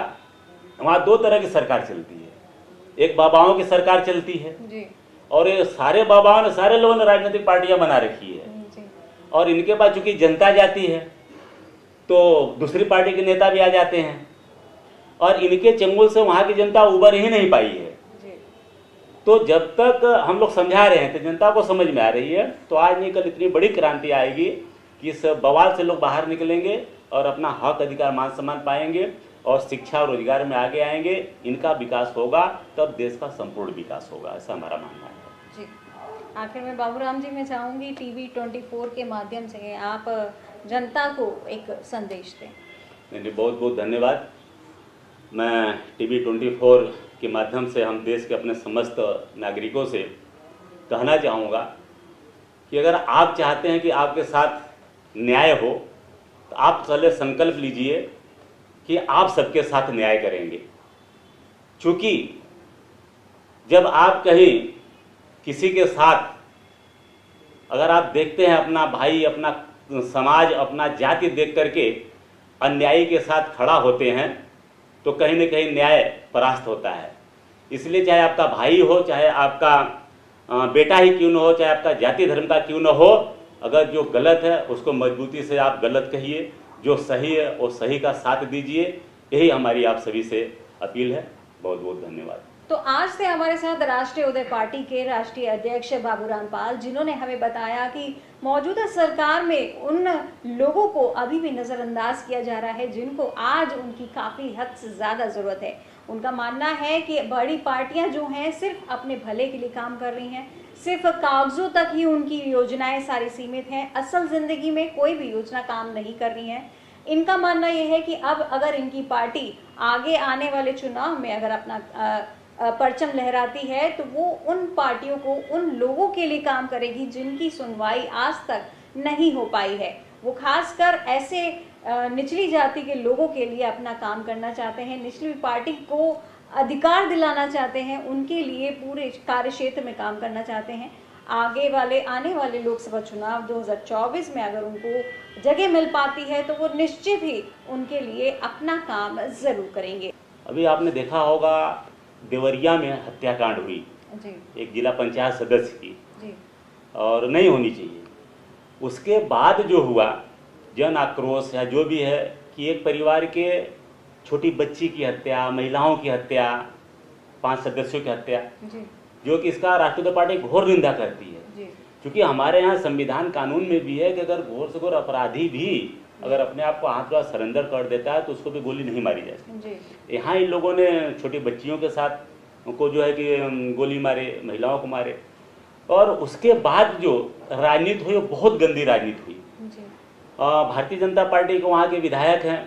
वहाँ दो तरह की सरकार चलती है। एक बाबाओं की सरकार चलती है, जी। और ये सारे बाबाओं ने, सारे लोगों ने राजनीतिक पार्टियां बना रखी है। जी। और इनके पास चूंकि जनता जाती है तो दूसरी पार्टी के नेता भी आ जाते हैं, और इनके चंगुल से वहाँ की जनता उबर ही नहीं पाई है। जी। तो जब तक हम लोग समझा रहे हैं तो जनता को समझ में आ रही है, तो आज नहीं कल इतनी बड़ी क्रांति आएगी कि इस बवाल से लोग बाहर निकलेंगे और अपना हक अधिकार मान सम्मान पाएंगे और शिक्षा और रोजगार में आगे आएंगे। इनका विकास होगा तब देश का संपूर्ण विकास होगा, ऐसा हमारा मानना है। जी। आखिर में बाबूराम जी, मैं चाहूँगी टीवी 24 के माध्यम से आप जनता को एक संदेश दें। नहीं, बहुत बहुत धन्यवाद। मैं टीवी 24 के माध्यम से हम देश के अपने समस्त नागरिकों से कहना चाहूँगा कि अगर आप चाहते हैं कि आपके साथ न्याय हो तो आप पहले संकल्प लीजिए कि आप सबके साथ न्याय करेंगे। क्योंकि जब आप कहीं किसी के साथ अगर आप देखते हैं अपना भाई, अपना समाज, अपना जाति देख करके अन्यायी के साथ खड़ा होते हैं तो कहीं न कहीं न्याय परास्त होता है। इसलिए चाहे आपका भाई हो, चाहे आपका बेटा ही क्यों न हो, चाहे आपका जाति धर्म का क्यों न हो, अगर जो गलत है उसको मजबूती से आप गलत कहिए, जो सही है वो सही का साथ दीजिए। यही हमारी आप सभी से अपील है। बहुत बहुत धन्यवाद। तो आज से हमारे साथ राष्ट्रीय उदय पार्टी के राष्ट्रीय अध्यक्ष बाबूराम पाल, जिन्होंने हमें बताया कि मौजूदा सरकार में उन लोगों को अभी भी नज़रअंदाज किया जा रहा है जिनको आज उनकी काफ़ी हद से ज़्यादा ज़रूरत है। उनका मानना है कि बड़ी पार्टियां जो हैं सिर्फ अपने भले के लिए काम कर रही हैं, सिर्फ कागजों तक ही उनकी योजनाएं सारी सीमित हैं, असल जिंदगी में कोई भी योजना काम नहीं कर रही है। इनका मानना यह है कि अब अगर इनकी पार्टी आगे आने वाले चुनाव में अगर अपना परचम लहराती है तो वो उन पार्टियों को, उन लोगों के लिए काम करेगी जिनकी सुनवाई आज तक नहीं हो पाई है। वो खासकर ऐसे निचली जाति के लोगों के लिए अपना काम करना चाहते हैं, निचली पार्टी को अधिकार दिलाना चाहते हैं, उनके लिए पूरे कार्य क्षेत्र में काम करना चाहते हैं। आने वाले लोकसभा चुनाव 2024 में अगर उनको जगह मिल पाती है तो वो निश्चित ही उनके लिए अपना काम जरूर करेंगे। अभी आपने देखा होगा देवरिया में हत्याकांड हुई जी। एक जिला पंचायत सदस्य की जी। और नहीं होनी चाहिए। उसके बाद जो हुआ जन आक्रोश या जो भी है कि एक परिवार के छोटी बच्ची की हत्या, महिलाओं की हत्या, 5 सदस्यों की हत्या, जो कि इसका राष्ट्रीय पार्टी घोर निंदा करती है। क्योंकि हमारे यहाँ संविधान कानून में भी है कि अगर घोर से घोर अपराधी भी अगर अपने आप को हाथ का सरेंडर कर देता है तो उसको भी गोली नहीं मारी जाती। यहाँ इन लोगों ने छोटी बच्चियों के साथ को जो है कि गोली मारे, महिलाओं को मारे, और उसके बाद जो राजनीति हुई वो बहुत गंदी राजनीति हुई। भारतीय जनता पार्टी के वहाँ के विधायक हैं,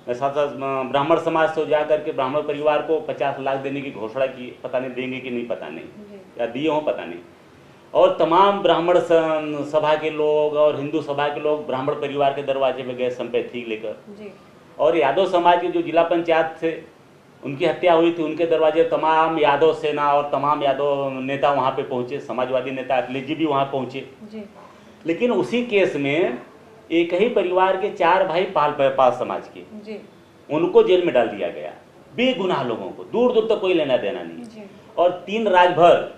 साथ साथ ब्राह्मण समाज से जा करके ब्राह्मण परिवार को 50 लाख देने की घोषणा की, पता नहीं देंगे कि नहीं, पता नहीं, या दिए हों पता नहीं। और तमाम ब्राह्मण सभा के लोग और हिंदू सभा के लोग ब्राह्मण परिवार के दरवाजे में गए संपैथी लेकर, और यादव समाज के जो जिला पंचायत थे उनकी हत्या हुई थी, उनके दरवाजे तमाम यादव सेना और तमाम यादव नेता वहाँ पे पहुँचे, समाजवादी नेता अखिलेश जी भी वहाँ पहुँचे। लेकिन उसी केस में एक ही परिवार के 4 भाई पाल समाज के, उनको जेल में डाल दिया गया, बेगुनाह लोगों को, दूर दूर तक कोई लेना देना नहीं। और 3 राजभर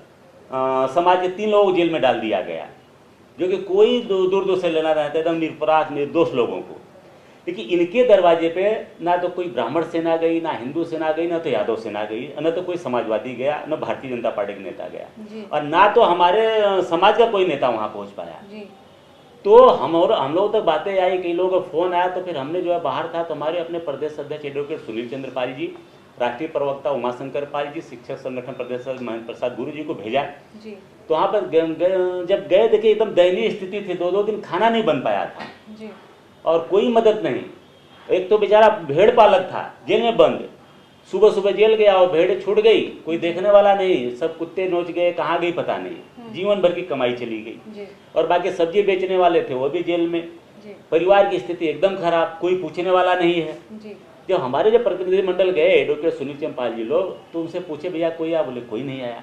समाज के 3 लोगों को जेल में डाल दिया गया, जो कि कोई दूर दूर से लेना देना था, एकदम निरपराध निर्दोष लोगों को। लेकिन इनके दरवाजे पे ना तो कोई ब्राह्मण सेना गई, ना हिंदू सेना गई, ना तो यादव सेना गई, न तो कोई समाजवादी गया, न भारतीय जनता पार्टी के नेता गया, और ना तो हमारे समाज का कोई नेता वहां पहुंच पाया। तो हम लोग तक बातें आई, कई लोगों का फोन आया, तो फिर हमने जो है बाहर था तो हमारे अपने प्रदेश अध्यक्ष एडवोकेट सुनील चंद्र पाल जी, राष्ट्रीय प्रवक्ता उमाशंकर पाल जी, शिक्षक संगठन प्रदेश महेंद्र प्रसाद गुरु जी को भेजा। तो वहाँ पर जब गए देखिए एकदम दयनीय स्थिति थी, 2 दिन खाना नहीं बन पाया था और कोई मदद नहीं। एक तो बेचारा भेड़ पालक था, जेल में बंद, सुबह सुबह जेल गया और भेड़ छूट गई, कोई देखने वाला नहीं, सब कुत्ते नोच गए, कहाँ गई पता नहीं, जीवन भर की कमाई चली गई। और बाकी सब्जी बेचने वाले थे वो भी जेल में, परिवार की स्थिति एकदम खराब, कोई पूछने वाला नहीं है। जब हमारे जो प्रतिनिधि मंडल गए एडवोकेट सुनील चंपाल जी लोग, तो उनसे पूछे भैया कोई आया? बोले कोई नहीं आया।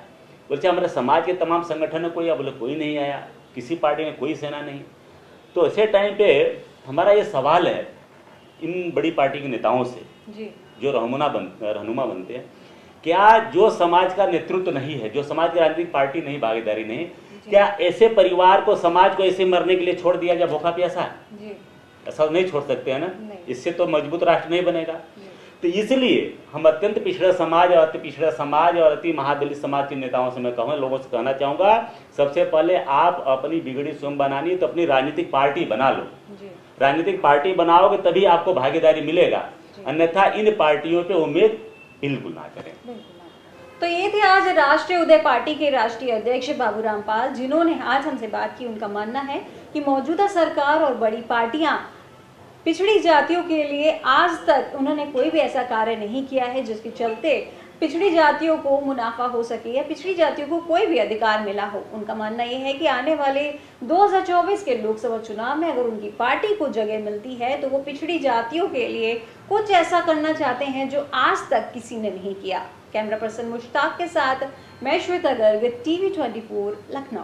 बोले हमारे समाज के तमाम संगठन में कोई आया? बोले कोई नहीं आया, किसी पार्टी में कोई सेना नहीं। तो ऐसे टाइम पे हमारा ये सवाल है इन बड़ी पार्टी के नेताओं से जो रहनुमा बनते हैं, क्या जो समाज का नेतृत्व नहीं है, जो समाज की राजनीतिक पार्टी नहीं, भागीदारी नहीं, क्या ऐसे परिवार को, समाज को ऐसे मरने के लिए छोड़ दिया जाए भूखा प्यासा? ऐसा नहीं छोड़ सकते हैं ना, इससे तो मजबूत राष्ट्र नहीं बनेगा। तो इसलिए हम अत्यंत पिछड़ा समाज और अति पिछड़ा समाज और अति महादलित समाज के नेताओं से मैं कहूँ, लोगों से कहना चाहूँगा, सबसे पहले आप अपनी बिगड़ी स्वयं बनानी, तो अपनी राजनीतिक पार्टी बना लो। राजनीतिक पार्टी बनाओगे तभी आपको भागीदारी मिलेगा, अन्यथा इन पार्टियों पे उम्मीद बिल्कुल ना करें। तो ये थे आज राष्ट्रीय उदय पार्टी के राष्ट्रीय अध्यक्ष बाबूराम पाल, जिन्होंने आज हमसे बात की। उनका मानना है कि मौजूदा सरकार और बड़ी पार्टियां पिछड़ी जातियों के लिए आज तक उन्होंने कोई भी ऐसा कार्य नहीं किया है जिसके चलते पिछड़ी जातियों को मुनाफा हो सके या पिछड़ी जातियों को कोई भी अधिकार मिला हो। उनका मानना यह है कि आने वाले 2024 के लोकसभा चुनाव में अगर उनकी पार्टी को जगह मिलती है तो वो पिछड़ी जातियों के लिए कुछ ऐसा करना चाहते हैं जो आज तक किसी ने नहीं किया। कैमरा पर्सन मुश्ताक के साथ मैं श्वेता गर्ग, TV 24 लखनऊ।